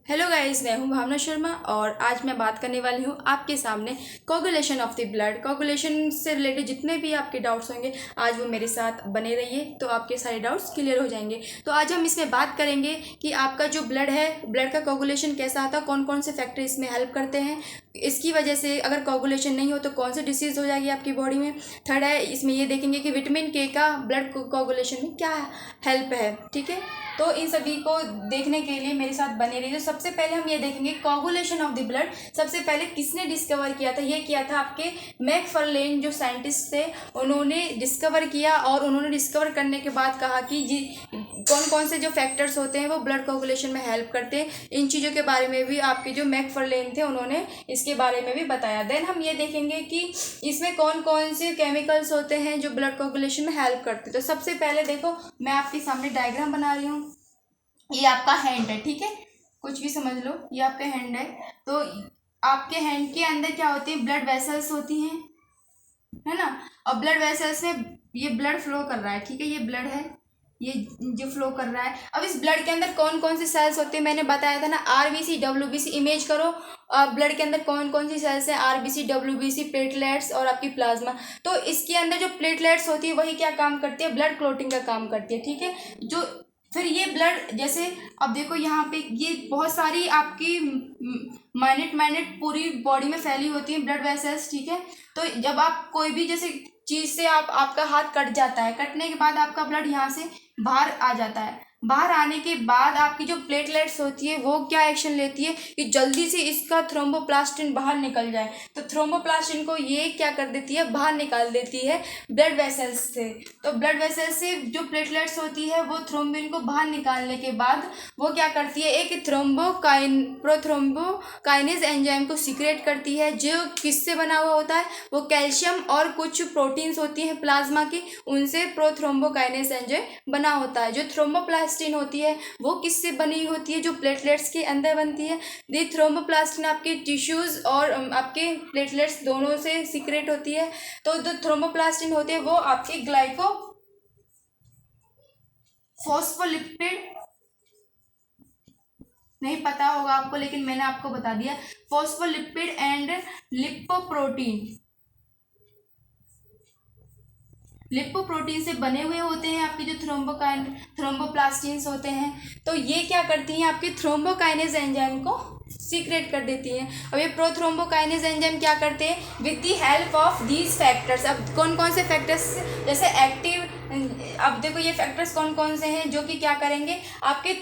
Hello guys, मैं हूं भावना शर्मा और आज मैं बात करने वाली हूं आपके सामने coagulation of the blood. Coagulation से रिलेटेड जितने भी आपके डाउट्स होंगे आज वो मेरे साथ बने रहिए तो आपके सारे डाउट्स क्लियर हो जाएंगे। तो आज हम इसमें बात करेंगे कि आपका जो ब्लड है, ब्लड का कोगुलेशन कैसा आता है, कौन कौन से फैक्टर इसमें हेल्प करते हैं, इसकी वजह से अगर कोगुलेशन नहीं हो तो कौन सी डिसीज़ हो जाएगी आपकी बॉडी में। थर्ड है, इसमें ये देखेंगे कि विटामिन के का ब्लड कोगुलेशन में क्या हेल्प है। ठीक है, तो इन सभी को देखने के लिए मेरे साथ बने रहिए। तो सबसे पहले हम ये देखेंगे कोगुलेशन ऑफ द ब्लड सबसे पहले किसने डिस्कवर किया था। ये किया था आपके मैकफर्लेन जो साइंटिस्ट थे, उन्होंने डिस्कवर किया और उन्होंने डिस्कवर करने के बाद कहा कि जी कौन कौन से जो फैक्टर्स होते हैं वो ब्लड कोगुलेशन में हेल्प करते हैं। इन चीज़ों के बारे में भी आपके जो मैकफर्लेन थे उन्होंने इसके बारे में भी बताया। देन हम ये देखेंगे कि इसमें कौन कौन से केमिकल्स होते हैं जो ब्लड कोगुलेशन में हेल्प करते हैं। तो सबसे पहले देखो, मैं आपके सामने डायग्राम बना रही हूँ। ये आपका हैंड है, ठीक है, कुछ भी समझ लो, ये आपका हैंड है। तो आपके हैंड के अंदर क्या होती है, ब्लड वेसल्स होती हैं, है ना। और ब्लड वेसल्स में ये ब्लड फ्लो कर रहा है, ठीक है, ये ब्लड है, ये जो फ्लो कर रहा है। अब इस ब्लड के अंदर कौन कौन सी सेल्स होते हैं, मैंने बताया था ना, आरबीसी डब्ल्यूबीसी। इमेज करो ब्लड के अंदर कौन कौन सी सेल्स हैं, आरबीसी डब्ल्यूबीसी, प्लेटलेट्स और आपकी प्लाज्मा। तो इसके अंदर जो प्लेटलेट्स होती है वही क्या काम करती है, ब्लड क्लोटिंग का काम करती है, ठीक है। जो फिर ये ब्लड जैसे अब देखो यहाँ पे ये बहुत सारी आपकी माइनट पूरी बॉडी में फैली होती है ब्लड वेसल्स, ठीक है। तो जब आप कोई भी जैसे चीज़ से आपका हाथ कट जाता है, कटने के बाद आपका ब्लड यहाँ से बाहर आ जाता है। बाहर आने के बाद आपकी जो प्लेटलेट्स होती है वो क्या एक्शन लेती है कि जल्दी से इसका थ्रोम्बोप्लास्टिन बाहर निकल जाए। तो थ्रोम्बोप्लास्टिन को ये क्या कर देती है, बाहर निकाल देती है ब्लड वेसल्स से। तो ब्लड वेसल्स से जो प्लेटलेट्स होती है वो थ्रोम्बिन को बाहर निकालने के बाद वो क्या करती है, एक प्रोथ्रोम्बोकाइनेज एंजाइम को सीक्रेट करती है, जो किससे बना हुआ होता है, वो कैल्शियम और कुछ प्रोटीन्स होती हैं प्लाज्मा की, उनसे प्रोथ्रोम्बोकाइनेज एंजाइम बना होता है। जो थ्रोम्बोप्लास्टिन होती है वो किससे बनी होती है, जो प्लेटलेट्स के अंदर बनती है। ये थ्रोम्बोप्लास्टिन आपके टिश्यूज और आपके प्लेटलेट्स दोनों से सीक्रेट होती है। तो जो थ्रोम्बोप्लास्टिन होते हैं वो आपके ग्लाइको फॉस्फोलिपिड, नहीं पता होगा आपको लेकिन मैंने आपको बता दिया, फॉस्फोलिपिड एंड लिपोप्रोटीन से बने हुए होते हैं आपके जो थ्रोम्बोप्लास्टिन्स होते हैं। तो ये क्या करती हैं, आपके थ्रोम्बोकाइनेज एंजाइम को सीक्रेट कर देती हैं। अब ये प्रोथ्रोम्बोकाइनेज एंजाइम क्या करते हैं, with the help of these factors. अब कौन कौन से फैक्टर्स, जैसे एक्टिव, अब देखो ये फैक्टर्स कौन कौन से हैं जो कि क्या करेंगे, आपके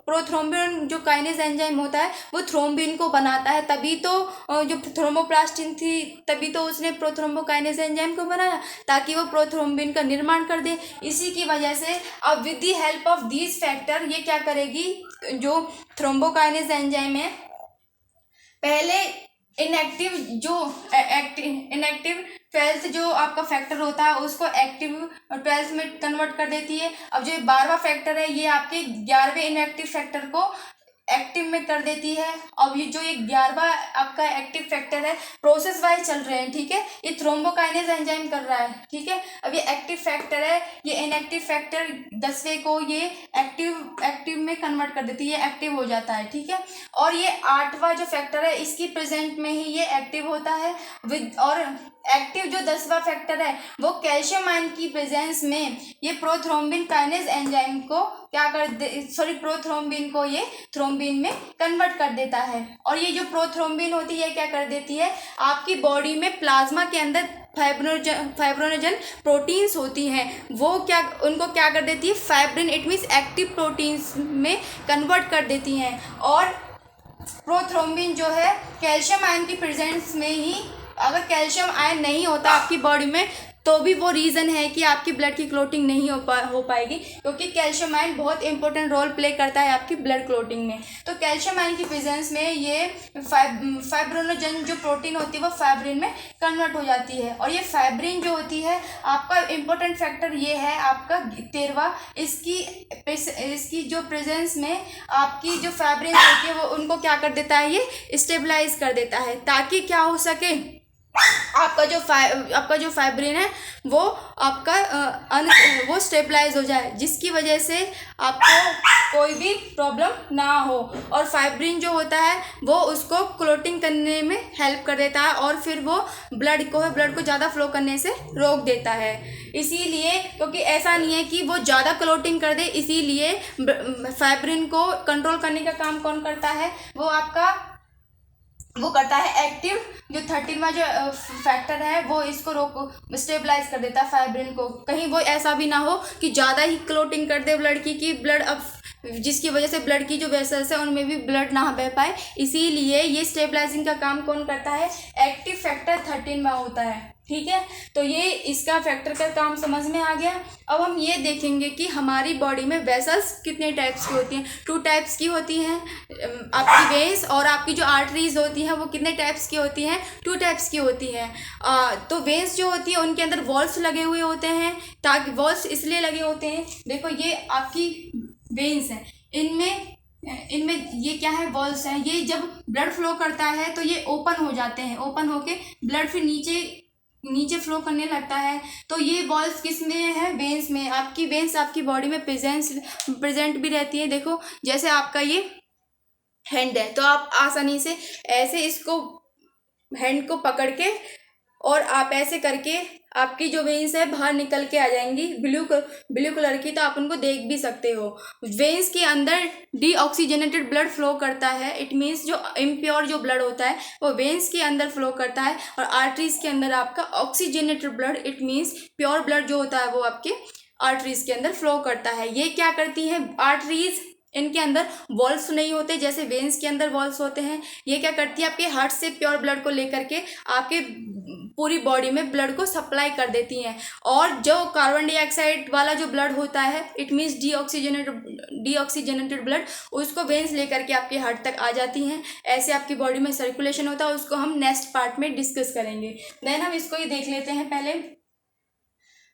प्रोथ्रोम्बिन जो काइनेज एंजाइम होता है वो थ्रोम्बिन को बनाता है। तभी तो जो थ्रोम्बोप्लास्टिन थी तभी तो उसने प्रोथ्रोम्बोकाइनेज एंजाइम को बनाया ताकि वो प्रोथ्रोम्बिन का निर्माण कर दे। इसी की वजह से अब with the help of these factor ये क्या करेगी, जो थ्रोम्बोकाइनेज एंजाइम है पहले इनएक्टिव इनएक्टिव 12th जो आपका फैक्टर होता है उसको एक्टिव 12th में कन्वर्ट कर देती है। अब जो 12वां फैक्टर है ये आपके 11वें इनएक्टिव फैक्टर को एक्टिव में कर देती है। अब ये जो 11वां आपका एक्टिव फैक्टर है, प्रोसेस वाइज चल रहे हैं, ठीक है, ये थ्रोम्बोकाइनेज एंजाइम कर रहा है, ठीक है। अब ये एक्टिव फैक्टर है, ये इनएक्टिव फैक्टर 10वें को ये एक्टिव में कन्वर्ट कर देती है, ये एक्टिव हो जाता है, ठीक है। और ये 8वां जो फैक्टर है इसकी प्रेजेंट में ही ये एक्टिव होता है और एक्टिव जो 10वां फैक्टर है वो कैल्शियम आयन की प्रेजेंस में ये प्रोथ्रोम्बिन काइनेज एंजाइम को क्या कर दे, प्रोथ्रोम्बिन को ये थ्रोम्बिन में कन्वर्ट कर देता है। और ये जो प्रोथ्रोम्बिन होती है क्या कर देती है, आपकी बॉडी में प्लाज्मा के अंदर फाइब्रोनोजन प्रोटीन्स होती हैं, वो क्या उनको क्या कर देती है, fibrin, it means active proteins में कन्वर्ट कर देती हैं। और प्रोथ्रोम्बिन जो है कैल्शियम आयन की प्रेजेंस में ही, अगर कैल्शियम आयन नहीं होता आपकी बॉडी में तो भी वो रीज़न है कि आपकी ब्लड की क्लोटिंग नहीं हो पाएगी, क्योंकि कैल्शियम आयन बहुत इंपॉर्टेंट रोल प्ले करता है आपकी ब्लड क्लोटिंग में। तो कैल्शियम आयन की प्रेजेंस में ये फाइब्रोनोजन जो प्रोटीन होती है वो फाइब्रिन में कन्वर्ट हो जाती है। और ये फाइब्रिन जो होती है आपका इंपॉर्टेंट फैक्टर ये है आपका 13वां, इसकी जो प्रेजेंस में आपकी जो फाइब्रिन होती है वो उनको क्या कर देता है, ये स्टेबलाइज कर देता है, ताकि क्या हो सके, आपका जो फाइब्रिन है वो आपका वो स्टेबलाइज हो जाए, जिसकी वजह से आपको कोई भी प्रॉब्लम ना हो। और फाइब्रिन जो होता है वो उसको क्लोटिंग करने में हेल्प कर देता है और फिर वो ब्लड को ज़्यादा फ्लो करने से रोक देता है। इसीलिए क्योंकि ऐसा नहीं है कि वो ज़्यादा क्लोटिंग कर दे, इसीलिए फाइब्रिन को कंट्रोल करने का काम कौन करता है, वो करता है एक्टिव जो 13वां जो फैक्टर है, वो इसको स्टेबलाइज कर देता है फाइब्रिन को। कहीं वो ऐसा भी ना हो कि ज़्यादा ही क्लोटिंग कर दे ब्लड की ब्लड अब जिसकी वजह से ब्लड की जो वेसल्स है उनमें भी ब्लड ना बह पाए। इसीलिए ये स्टेबलाइजिंग का काम कौन करता है, एक्टिव फैक्टर 13 में होता है। ठीक है, तो ये इसका फैक्टर का काम समझ में आ गया। अब हम ये देखेंगे कि हमारी बॉडी में वेसल्स कितने टाइप्स की होती हैं। 2 टाइप्स की होती हैं, आपकी वेन्स और आपकी जो आर्टरीज होती हैं वो कितने टाइप्स की होती हैं, 2 टाइप्स की होती हैं। तो वेन्स जो होती है उनके अंदर वॉल्स लगे हुए होते हैं, ताकि वॉल्स इसलिए लगे होते हैं, देखो ये आपकी वेन्स हैं, इनमें ये क्या है, वॉल्स हैं। ये जब ब्लड फ्लो करता है तो ये ओपन हो जाते हैं, ओपन होके ब्लड फिर नीचे फ्लो करने लगता है। तो ये वॉल्स किस में है, वेन्स में। आपकी वेन्स आपकी बॉडी में प्रेजेंट भी रहती है। देखो जैसे आपका ये हैंड है, तो आप आसानी से ऐसे इसको हैंड को पकड़ के और आप ऐसे करके आपकी जो वेन्स है बाहर निकल के आ जाएंगी ब्लू कलर की, तो आप उनको देख भी सकते हो। वेन्स के अंदर डीऑक्सीजनेटेड ब्लड फ्लो करता है, इट मीन्स जो इम्प्योर जो ब्लड होता है वो वेन्स के अंदर फ्लो करता है। और आर्टरीज के अंदर आपका oxygenated blood, it means pure blood जो होता है वो आपके आर्टरीज के अंदर फ्लो करता है। ये क्या करती है, आर्टरीज इनके अंदर वॉल्स नहीं होते जैसे वेन्स के अंदर वॉल्स होते हैं। ये क्या करती है, आपके हार्ट से प्योर ब्लड को लेकर के आपके पूरी बॉडी में ब्लड को सप्लाई कर देती हैं। और जो कार्बन डाइऑक्साइड वाला जो ब्लड होता है, इट मीन्स डीऑक्सीजनेटेड ब्लड, उसको वेन्स लेकर के आपके हार्ट तक आ जाती हैं। ऐसे आपकी बॉडी में सर्कुलेशन होता है, उसको हम नेक्स्ट पार्ट में डिस्कस करेंगे। देन हम इसको ही देख लेते हैं पहले।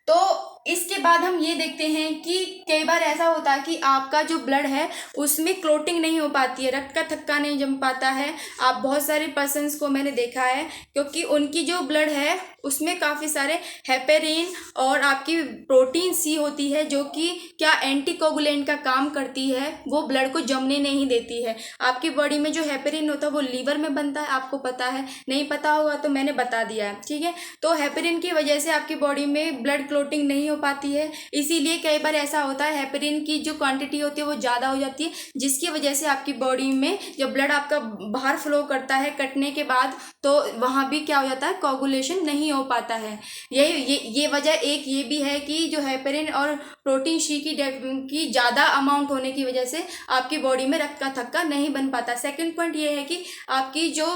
तो इसके बाद हम ये देखते हैं कि कई बार ऐसा होता है कि आपका जो ब्लड है उसमें क्लोटिंग नहीं हो पाती है, रक्त का थक्का नहीं जम पाता है। आप बहुत सारे पर्सन्स को मैंने देखा है, क्योंकि उनकी जो ब्लड है उसमें काफ़ी सारे हेपेरिन और आपकी प्रोटीन सी होती है, जो कि क्या एंटीकोगुलेंट का काम करती है, वो ब्लड को जमने नहीं देती है। आपकी बॉडी में जो हेपेरिन होता है वो लीवर में बनता है, आपको पता है, नहीं पता होगा तो मैंने बता दिया है। ठीक है, तो हेपेरिन की वजह से आपकी बॉडी में ब्लड क्लोटिंग नहीं हो पाती है। इसीलिए कई बार ऐसा होता है हेपेरिन की जो क्वांटिटी होती है वो ज़्यादा हो जाती है, जिसकी वजह से आपकी बॉडी में जब ब्लड आपका बाहर फ्लो करता है कटने के बाद, तो वहाँ भी क्या हो जाता है, कोगुलेशन नहीं हो पाता है। ये वजह एक ये भी है कि जो हेपेरिन और प्रोटीन सी की ज़्यादा अमाउंट होने की वजह से आपकी बॉडी में रक्त का थक्का नहीं बन पाता। सेकंड पॉइंट ये है कि आपकी जो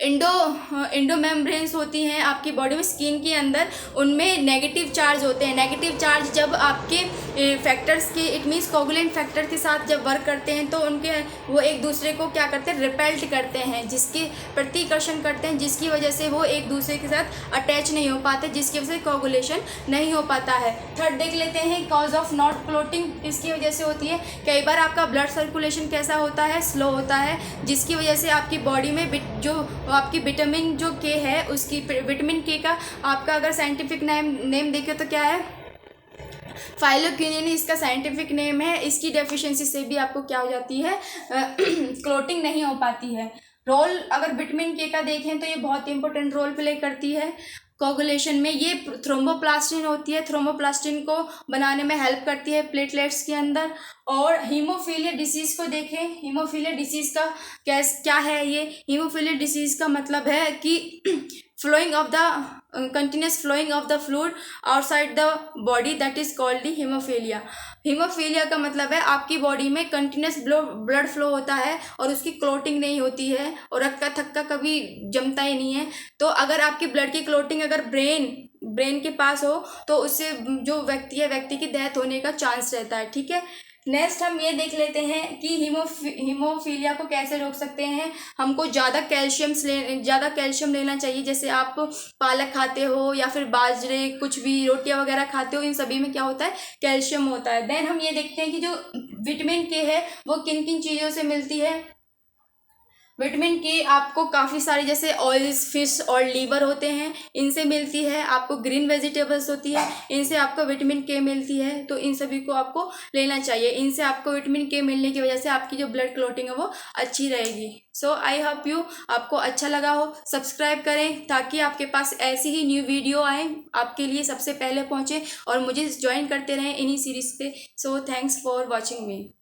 इंडो मेम्ब्रेन्स होती हैं आपकी बॉडी में, स्किन के अंदर, उनमें नेगेटिव चार्ज होते हैं। नेगेटिव चार्ज जब आपके फैक्टर्स के, इट मीन्स कोगुलेंट फैक्टर के साथ जब वर्क करते हैं तो वो एक दूसरे को क्या करते हैं, रिपेल्ट करते हैं, जिसके प्रतिकर्षण करते हैं, जिसकी वजह से वो एक दूसरे के साथ अटैच नहीं हो पाते, जिसकी वजह से कोगुलेशन नहीं हो पाता है। थर्ड देख लेते हैं, कॉज ऑफ नॉट क्लोटिंग इसकी वजह से होती है। कई बार आपका ब्लड सर्कुलेशन कैसा होता है, स्लो होता है, जिसकी वजह से आपकी बॉडी में जो आपकी विटामिन जो के है, उसकी विटामिन के का आपका अगर साइंटिफिक नेम देखे तो क्या है, फाइलोक्विनिन इसका साइंटिफिक नेम है। इसकी डेफिशिएंसी से भी आपको क्या हो जाती है, क्लोटिंग नहीं हो पाती है। रोल अगर विटामिन के का देखें तो ये बहुत इंपॉर्टेंट रोल प्ले करती है कोगुलेशन में। ये थ्रोम्बोप्लास्टिन होती है, थ्रोम्बोप्लास्टिन को बनाने में हेल्प करती है प्लेटलेट्स के अंदर। और हीमोफीलिया डिसीज़ को देखें, हीमोफीलिया डिसीज़ का क्या है, ये हीमोफीलिया डिसीज़ का मतलब है कि flowing of the continuous flowing of the fluid outside the body, that is called the haemophilia. Haemophilia का मतलब है आपकी बॉडी में कंटिन्यूस ब्लड फ्लो होता है और उसकी क्लोटिंग नहीं होती है और रक्त का थक्का कभी जमता ही नहीं है। तो अगर आपकी ब्लड की क्लोटिंग अगर ब्रेन के पास हो तो उससे जो व्यक्ति की डेथ होने का चांस रहता है। ठीक है, नेक्स्ट हम ये देख लेते हैं कि हीमोफीलिया को कैसे रोक सकते हैं। हमको ज़्यादा कैल्शियम लेना चाहिए। जैसे आप पालक खाते हो या फिर बाजरे, कुछ भी रोटियां वगैरह खाते हो, इन सभी में क्या होता है, कैल्शियम होता है। देन हम ये देखते हैं कि जो विटामिन के है वो किन किन चीज़ों से मिलती है। विटामिन के आपको काफ़ी सारे जैसे ऑयल्स, फिश और लीवर होते हैं, इनसे मिलती है। आपको ग्रीन वेजिटेबल्स होती है, इनसे आपको विटामिन के मिलती है। तो इन सभी को आपको लेना चाहिए। इनसे आपको विटामिन के मिलने की वजह से आपकी जो ब्लड क्लॉटिंग है वो अच्छी रहेगी। सो आई होप यू आपको अच्छा लगा हो। सब्सक्राइब करें ताकि आपके पास ऐसी ही न्यू वीडियो आए, आपके लिए सबसे पहले पहुँचे और मुझे ज्वाइन करते रहें इन्हीं सीरीज़ पे। So thanks for watching me.